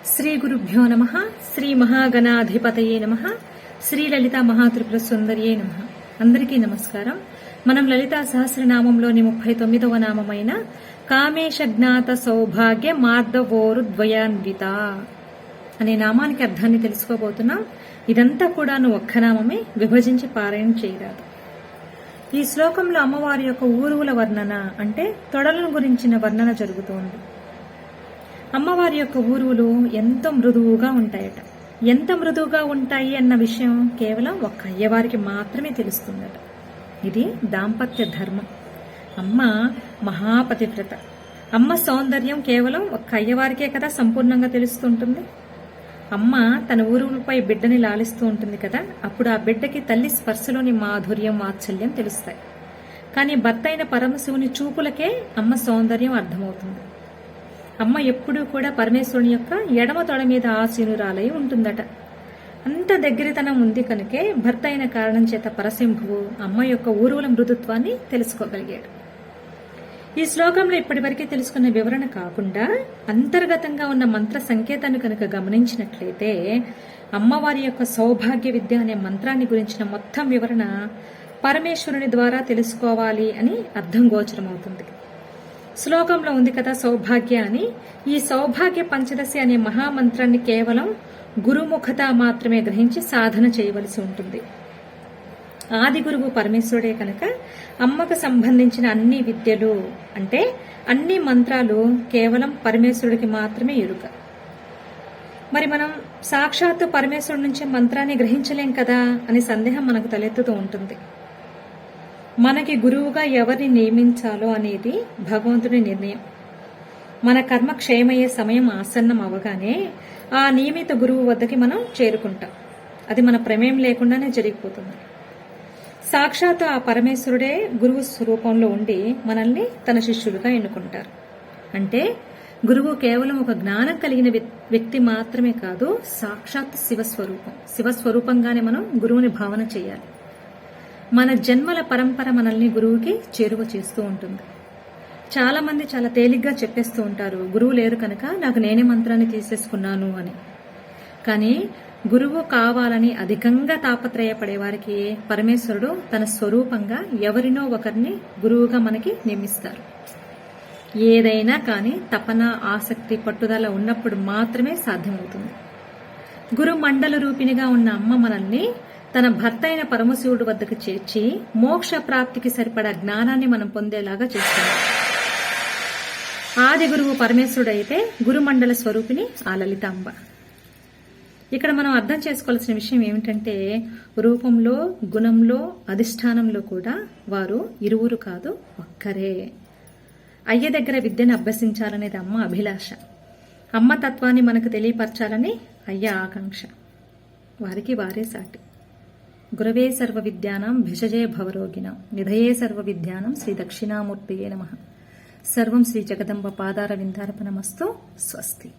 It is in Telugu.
శ్రీ గురుభ్యో నమః. శ్రీ మహాగణాధిపతయే నమః. శ్రీ లలిత మహాత్రిపుర సుందరియే నమః. అందరికీ నమస్కారం. మనం లలితా సహస్రనామంలోని 39వ నామమైన కామేశ జ్ఞాత సౌభాగ్య మార్దవోరు ద్వయాన్విత అనే నామానికి అర్థాన్ని తెలుసుకోబోతున్నాం. ఇదంతా కూడా ఒక్క నామమే, విభజించి పారాయణం చేయరాదు. ఈ శ్లోకంలో అమ్మవారి యొక్క ఊరువుల వర్ణన అంటే తొడలను గురించిన వర్ణన జరుగుతోంది. అమ్మవారి యొక్క ఊరువులు ఎంతో మృదువుగా ఉంటాయట. ఎంత మృదువుగా ఉంటాయి అన్న విషయం కేవలం ఒక్క అయ్యవారికి మాత్రమే తెలుస్తుందట. ఇది దాంపత్య ధర్మం. అమ్మ మహాపతివ్రత. అమ్మ సౌందర్యం కేవలం ఒక్క అయ్యవారికే కదా సంపూర్ణంగా తెలుస్తుంటుంది. అమ్మ తన ఊరువులపై బిడ్డని లాలిస్తూ ఉంటుంది కదా, అప్పుడు ఆ బిడ్డకి తల్లి స్పర్శలోని మాధుర్యం, వాత్సల్యం తెలుస్తాయి. కానీ భర్త అయిన పరమశివుని చూపులకే అమ్మ సౌందర్యం అర్థమవుతుంది. అమ్మ ఎప్పుడూ కూడా పరమేశ్వరుని యొక్క ఎడమ తొడ మీద ఆసీనురాలై ఉంటుందట. అంత దగ్గరితనం ఉంది కనుకే భర్త అయిన కారణం చేత పరశంభువు అమ్మ యొక్క ఊరువుల మృదుత్వాన్ని తెలుసుకోగలిగాడు. ఈ శ్లోకంలో ఇప్పటివరకే తెలుసుకున్న వివరణ కాకుండా అంతర్గతంగా ఉన్న మంత్ర సంకేతాన్ని కనుక గమనించినట్లయితే అమ్మవారి యొక్క సౌభాగ్య విద్య అనే మంత్రాన్ని గురించిన మొత్తం వివరణ పరమేశ్వరుని ద్వారా తెలుసుకోవాలి అని అర్థం గోచరమవుతుంది. శ్లోకంలో ఉంది కదా సౌభాగ్య అని. ఈ సౌభాగ్య పంచదశి అనే మహామంత్రాన్ని కేవలం గురుముఖత మాత్రమే గ్రహించి సాధన చేయవలసి ఉంటుంది. ఆది గురువు పరమేశ్వరుడే కనుక అమ్మకు సంబంధించిన అన్ని విద్యలు అంటే అన్ని మంత్రాలు కేవలం పరమేశ్వరుడికి మాత్రమే ఎరుక. మరి మనం సాక్షాత్తు పరమేశ్వరుడి నుంచి మంత్రాన్ని గ్రహించలేం కదా అని సందేహం మనకు తలెత్తుతూ ఉంటుంది. మనకి గురువుగా ఎవరిని నియమించాలో అనేది భగవంతుడి నిర్ణయం. మన కర్మ క్షయమయ్యే సమయం ఆసన్నం అవగానే ఆ నియమిత గురువు వద్దకి మనం చేరుకుంటాం. అది మన ప్రమేయం లేకుండానే జరిగిపోతుంది. సాక్షాత్తు ఆ పరమేశ్వరుడే గురువు స్వరూపంలో ఉండి మనల్ని తన శిష్యులుగా ఎన్నుకుంటారు. అంటే గురువు కేవలం ఒక జ్ఞానం కలిగిన వ్యక్తి మాత్రమే కాదు, సాక్షాత్ శివస్వరూపం. శివస్వరూపంగానే మనం గురువుని భావన చేయాలి. మన జన్మల పరంపర మనల్ని గురువుకి చేరువ చేస్తూ ఉంటుంది. చాలా మంది చాలా తేలిగ్గా చెప్పేస్తూ ఉంటారు, గురువు లేరు కనుక నాకు నేనే మంత్రాన్ని తీసేసుకున్నాను అని. కానీ గురువు కావాలని అధికంగా తాపత్రయపడే వారికి పరమేశ్వరుడు తన స్వరూపంగా ఎవరినో ఒకరిని గురువుగా మనకి నియమిస్తారు. ఏదైనా కానీ తపన, ఆసక్తి, పట్టుదల ఉన్నప్పుడు మాత్రమే సాధ్యమవుతుంది. గురు మండల రూపిణిగా ఉన్న అమ్మ మనల్ని తన భర్త అయిన పరమశివుడి వద్దకు చేర్చి మోక్ష ప్రాప్తికి సరిపడా జ్ఞానాన్ని మనం పొందేలాగా చేస్తుంది. ఆది గురువు పరమేశ్వరుడు అయితే గురుమండల స్వరూపిణి ఆ లలితాంబ. ఇక్కడ మనం అర్థం చేసుకోవాల్సిన విషయం ఏమిటంటే రూపంలో, గుణంలో, అధిష్టానంలో కూడా వారు ఇరువురు కాదు, ఒక్కరే. అయ్య దగ్గర విద్యను అభ్యసించాలనేది అమ్మ అభిలాష. అమ్మ తత్వాన్ని మనకు తెలియపరచాలని అయ్య ఆకాంక్ష. వారికి వారే సాటి. గురవే సర్వ విద్యానాం భిషజే భవరోగిణాం నిధయే సర్వ విద్యానం శ్రీ దక్షిణామూర్తియే నమః. సర్వం శ్రీ జగదంబ పాదార విందార్పణమస్తు. స్వస్తి.